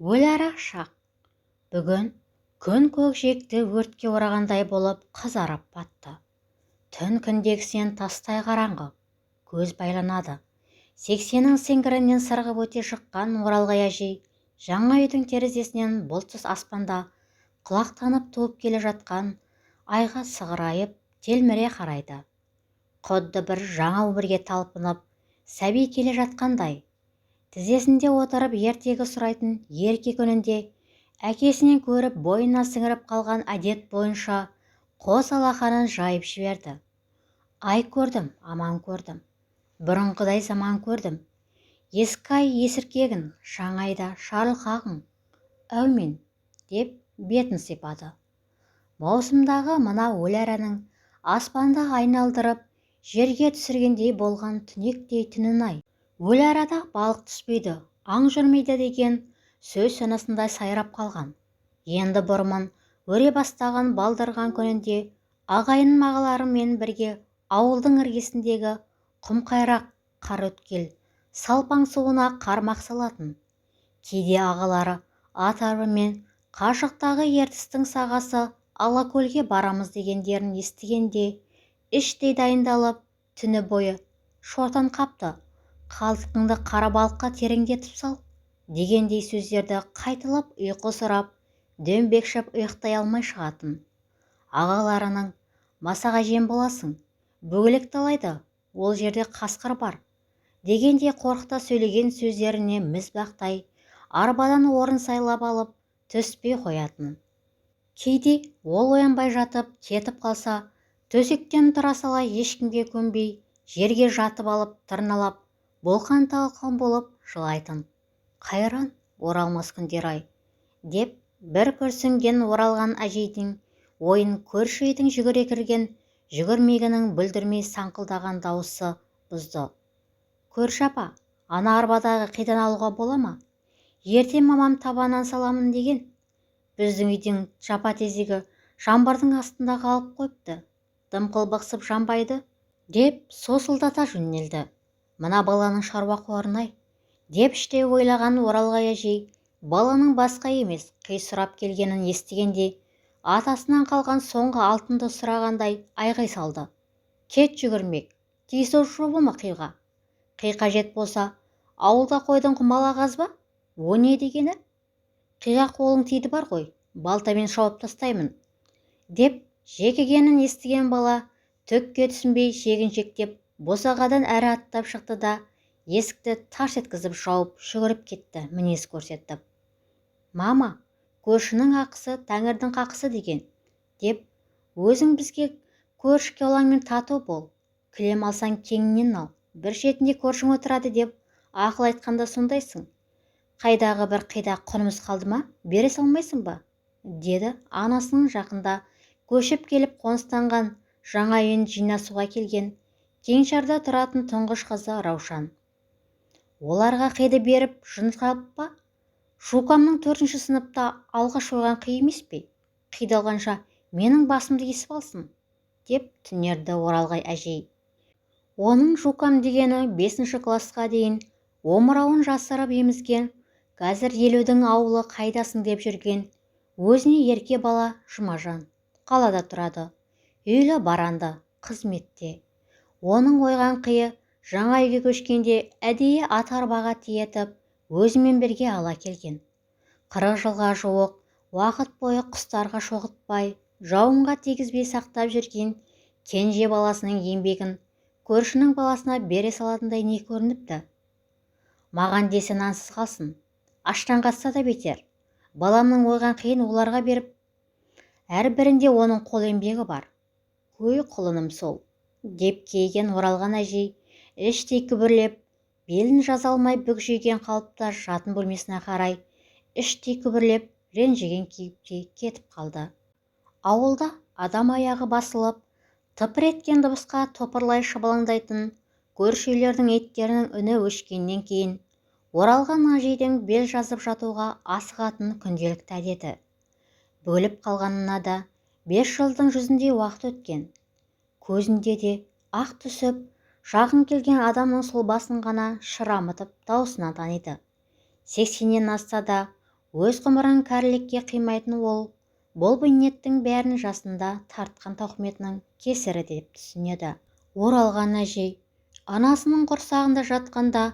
өләрі шақ. Бүгін күн көкжиекті өртке орағандай болып қызарып батты. Түн күндегісінен тастай қараңғы. Көз байланады. Сексеннің сеңгірінен сырғып өте шыққан оралғай әжей жаңа үйдің терезесінен бұлтсыз аспанда құлақтанып туып келе жатқан айға сығырайып телміре қарайды. Құдды бір жаңа өмірге талпынып сәби келе жатқандай. Тізесінде отырып ертегі сұрайтын ерке күнінде әкесінен көріп бойына сіңіріп қалған әдет бойынша қос алақанын жайып жіберді. Ай көрдім, аман көрдім. Бұрынғыдай заман көрдім. Ескі ай есіркегін, шаңайда шарылқағың. Әумин, деп бетін сипады. Маусымдағы мына өләрәнің аспанды айналдырып, жерге түсіргендей болған түнектей түнін-ай. Өләрада балық түспейді, аң жүрмейді деген сөз санасында сайрап қалған. Енді бұрмын өре бастаған балдырған күнінде ағайын мағаларымен бірге ауылдың іргесіндегі құмқайрақ қар өткел салпаң суына қармақ салатын. Кейде ағалары ат арбамен қашықтағы ертістің сағасы Алакөлге барамыз дегендерін естігенде іштей дайындалып түні бойы шортан қапты, қалтқыңды қара балыққа тереңдетіп сал дегендей сөздерді қайталап ұйқы сұрап дөңбекшіп ұйықтай алмай шығатын. Ағаларының масаға жем боласың, бөгелек талайды, ол жерде қасқыр бар дегендей қорқыта сөйлеген сөздеріне мізбақтай арбадан орын сайлап алып түспей қоятын. Кейде ол оянбай жатып кетіп қалса, төсектен тұра сала ешкімге көнбей жерге жатып алып тырналап болқан талқан болып жылайтын. Қайран оралмас күндер-ай, деп бір күрсінген оралған әжейдің ойын көрші үйдің жүгіре кірген жүгірмегінің бүлдірмей саңқылдаған дауысы бұзды. Көрші апа, ана арбадағы қидан алуға бола ма? Ертең мамам табанан саламын деген. Біздің үйдің жапа тезегі жамбардың астында қалып қойыпты. Дымқыл бықсып жанбайды, деп сосылдата жөнелді. Мына баланың шаруа қорын-ай, деп іштей ойлаған оралғай әжей баланың басқа емес қисұрап келгенін естігенде атасынан қалған соңғы алтынды сұрағандай айғай салды. Кет жүгірмек, тиісуші болма қиға. Қи қажет болса, ауылда қойдың құмала қазба? О не дегені? Қиға қолың тиді бар ғой, балтамен шауып тастаймын. Деп жекігенін естіген бала түкке түсінбей шегіншектеп босағадан әрі аттап шықты да есікті тарс еткізіп жауып жүгіріп кетті мінез көрсетіп. Мама, көршінің ақысы тәңірдің қақысы деген, деп өзің бізге көрші кеолаңмен тату бол, кілем алсаң кеңінен ал, бір шетінде көршің отырады деп ақыл айтқанда сондайсың. Қайдағы бір қида құнымыз қалды ма, бере салмайсың ба? Деді анасының жақында көшіп келіп қоныстанған жаңа үйін жинасуға келген Кеңшарда тұратын тұңғыш қызы Раушан. Оларға қиды беріп жынқалып па? Шукамның 4-ші сыныпта алғаш ойған қи емес пе? Қиды алғанша менің басымды кесіп алсын, деп түнерді оралғай әжей. Оның Шукам дегені 5-ші классқа дейін омырауын жасырып емізген, қазір елудің ауылы қайдасың деп жүрген, өзіне ерке бала Жұмажан. Қалада тұрады, үйлі баранды, қызметте. Оның ойған қиы жаңа үйге көшкенде әдейі ат арбаға тиетіп, өзімен бірге ала келген. 40 жылға жуық уақыт бойы құстарға шоғытпай, жауынға тигізбей сақтап жүрген кенже баласының еңбегін көршінің баласына бере салатындай не көрініпті? Маған десе нансыз қалсын, аштан қатса да бетер. Баламның ойған қиын оларға беріп, әрбірінде оның қол еңбегі бар. Көй құлыным сол, деп кейген оралған әжей іштей күбірлеп, белін жаза алмай бүкжиген қалыпта жатын бөлмесіне қарай іштей күбірлеп ренжіген кейіпте кетіп қалды. Ауылда адам аяғы басылып, тыпыр еткен дыбысқа топырлай шыбылыңдайтын көрші үйлердің иттерінің үні өшкеннен кейін оралған әжейдің бел жазып жатуға асығатын күнделікті әдеті. Бөліп қалғанына да 5 жылдың жүзіндей уақыт өткен. Көзінде де ақ түсіп, жақын келген адамның сол басын ғана шырамытып даусынан таниды. 80-нен асса да Өз ғұмырын кәрілікке қимайтын ол, бұл бейнеттің бәрін жасында тартқан тауқыметінің кесірі деп түсінеді. Оралған әжей, анасының құрсағында жатқанда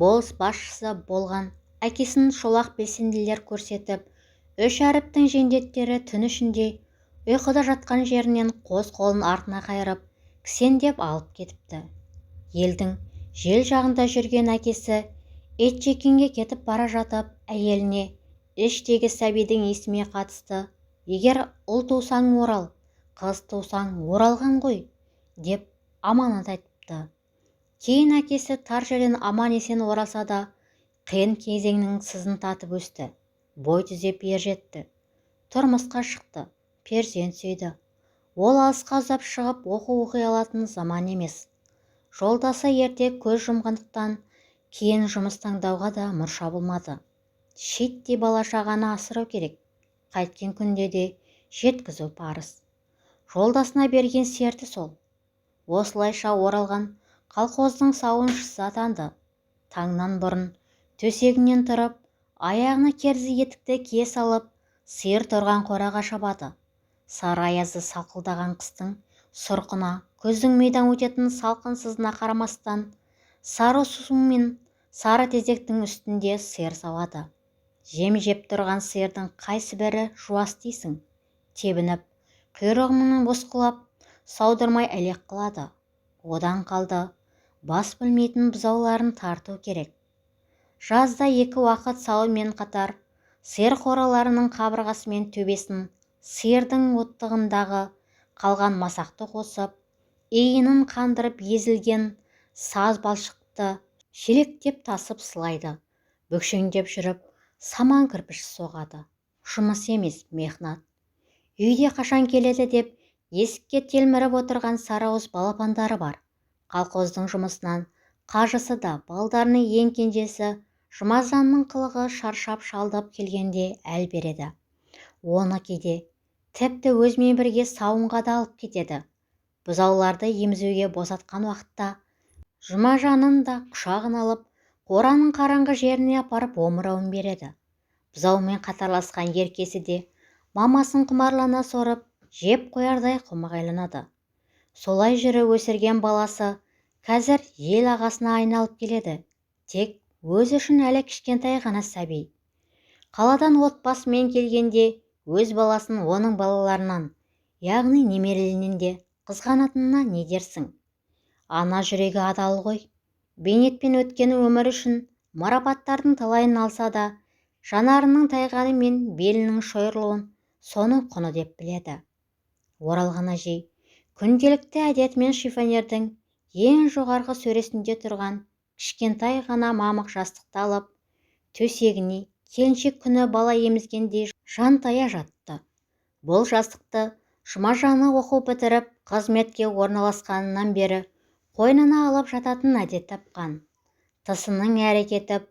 болыс басшысы болған әкесін шолақ белсенділер көрсетіп, 3 әріптің жендеттері түн ішінде ұйқыда жатқан жерінен қос қолын артына қайырып, кісендеп алып кетіпті. Елдің жел жағында жүрген әкесі Итжеккенге кетіп бара жатып, әйеліне іштегі сәбидің есіме қатысты, егер ұл тусаң орал, қыз тусаң оралған ғой, деп аманат айтыпты. Кейін әкесі тар жерден аман-есен оралса да, қиын кезеңнің сызын татып өсті, бой түзеп ер жетті, тұрмысқа шықты, перзент сүйді. Ол алысқа ұзап шығып оқи алатын заман емес. Жолдасы ерте көз жұмғандықтан, кейін жұмыс таңдауға да мұрша болмады. Шиеттей бала-шағаны асырау керек, қайткен күнде де жеткізу парыз. Жолдасына берген серті сол. Осылайша оралған колхоздың сауыншысы атанды. Таңнан бұрын төсегінен тұрып, аяғына керзі етікті кие салып, сиыр тұрған қораға шабады. Сары аязы сақылдаған қыстың сұрқына, күздің мидан өтетін салқынсызына қарамастан, сары су мен сары тезектің үстінде сиыр сауады. Жем жеп тұрған сиырдың қайсыбірі жуас дейсің? Тебініп, құйрығымен босқылап, саудырмай әлек қылады. Одан қалды, бас білмейтін бұзауларын тарту керек. Жазда 2 уақыт сауымен қатар, сиыр қораларының қабырғасы мен төбесін сиырдың оттығындағы қалған масақты қосып, иінін қандырып езілген саз балшықты шелектеп тасып сылайды. Бүкшеңдеп жүріп, саман кірпіш соғады. Жұмыс емес, мехнат. Үйде қашан келеді деп есікке телміріп отырған сарыауыз балапандары бар. Колхоздың жұмысынан қажысы да, балдарының ең кенжесі Жұмажанның қылығы шаршап шалдып келгенде әл береді. Оны кейде тіпті өзімен бірге сауынға да алып кетеді. Бұзауларды емізуге босатқан уақытта Жұмажанын да құшағын алып, қораның қараңғы жеріне апарып омырауын береді. Бұзаумен қатарласқан еркесі де мамасын құмарлана сорып, жеп қоярдай құмығайланады. Солай жүрі өсірген баласы қазір ел ағасына айналып келеді. Тек өзі үшін әлі кішкентай ғана сәби. Қаладан отбасымен келгенде өз баласын оның балаларынан, яғни немерелерінен де қызғанатынына не дерсің? Ана жүрегі адал ғой. Бейнетпен өткен өмір үшін марапаттардың талайын алса да, жанарының тайғаны мен белінің шойырылуын соның құны деп біледі. Оралған әжей күнделікті әдетімен шифонердің ең жоғарғы сөресінде тұрған кішкентай ғана мамық жастықты алып, төсегіне келіншек күні бала емізгендей жантая жатты. Бұл жастықты Жұмажаны оқу бітіріп қызметке орналасқанынан бері қойнына алып жататын әдет тапқан. Тысының әрі кетіп,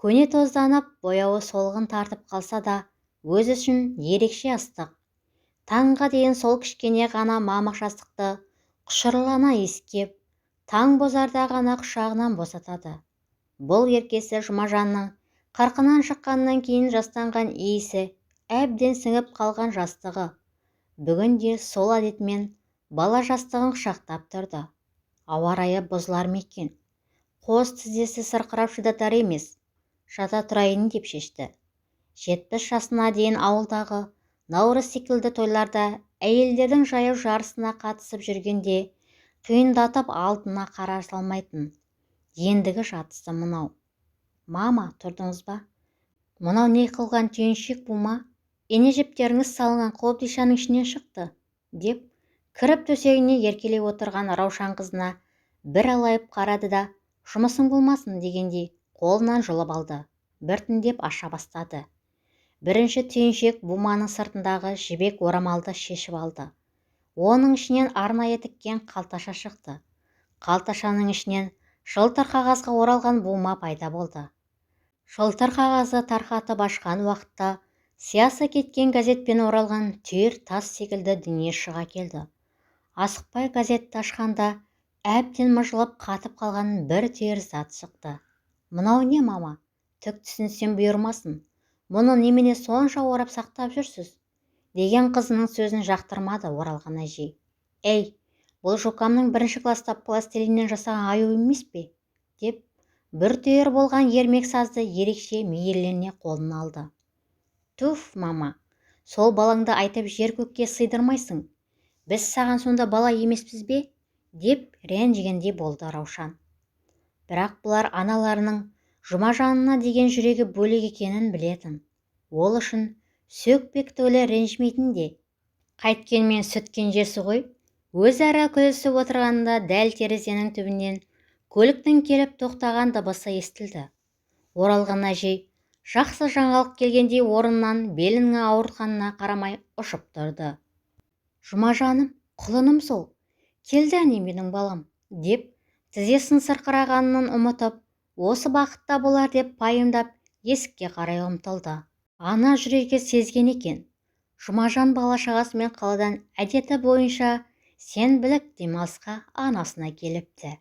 көне тозданып, бояуы солғын тартып қалса да, өз үшін ерекше ыстық. Таңға дейін сол кішкене ғана мамық жастықты құшырлана иіскеп, таң бозарда ғана құшағынан босатады. Бұл еркесі Жұмажанның қарқынан шыққаннан кейін жастанған иісі әбден сіңіп қалған жастығы. Бүгінде сол әдетімен бала жастығын құшақтап тұрды. Ауа райы бұзылар ма екен? Қос тізесі сырқырап шыдатар емес. Жата тұрайын деп шешті. 70 жасына дейін ауылдағы наурыз секілді тойларда әйелдердің жаяу жарысына қатысып жүргенде қиындатып алдына қара салмайтын. Ендігі жатысы мынау. Мама, тұрдыңыз ба? Мынау не қылған түйіншек бұл ма? Ене жіптеріңіз салынған қобдишаның ішінен шықты, деп кіріп төсегіне еркелей отырған Раушан қызына бір алайып қарады да, жұмысың болмасын дегендей қолынан жұлып алды. Біртіндеп аша бастады. Бірінші түйіншек буманың сыртындағы жібек орамалды шешіп алды. Оның ішінен арнайы тіккен қалташа шықты. Қалташаның ішінен жылтыр қағазға оралған бума пайда болды. Жылтыр қағазы тарқатып ашқан уақытта сиясы кеткен газетпен оралған түйір тас секілді дүние шыға келді. Асықпай газетті ашқанда әбден мыжылып қатып қалған бір түйір зат шықты. Мынау не, мама? Түк түсінсем бұйырмасын. мұны немене сонша орап сақтап жүрсіз? Деген қызының сөзін жақтырмады оралған әжей. Әй, бұл жұқамның 1 класста пластилиннен жасаған аю емес пе? Деп бір түйір болған ермек сазды ерекше мейірлене қолына алды. Туф, мама, сол балаңды айтып жер-көкке сыйдырмайсың. Біз саған сонда бала емеспіз бе? Деп ренжігендей болды Раушан. Бірақ бұлар аналарының Жұмажанына деген жүрегі бөлек екенін білетін. Ол үшін сөкпек-төлі ренжімейтін де. Қайткенмен сүт кенжесі ғой. Өзара күлісіп отырғанда дәл терезенің түбінен көліктің келіп тоқтаған дыбысы естілді. Оралған әжей жақсы жаңалық келгендей орнынан белінің ауыртқанына қарамай ұшып тұрды. Жұмажаным, құлыным сол. Келді әне менің балам, деп тізесін сырқырағанын ұмытып, осы бақытта болар деп пайымдап есікке қарай ұмтылды. Ана жүрегі сезген екен. Жұмажан бала-шағасымен қаладан әдеті бойынша сенбілік демалысқа анасына келіпті.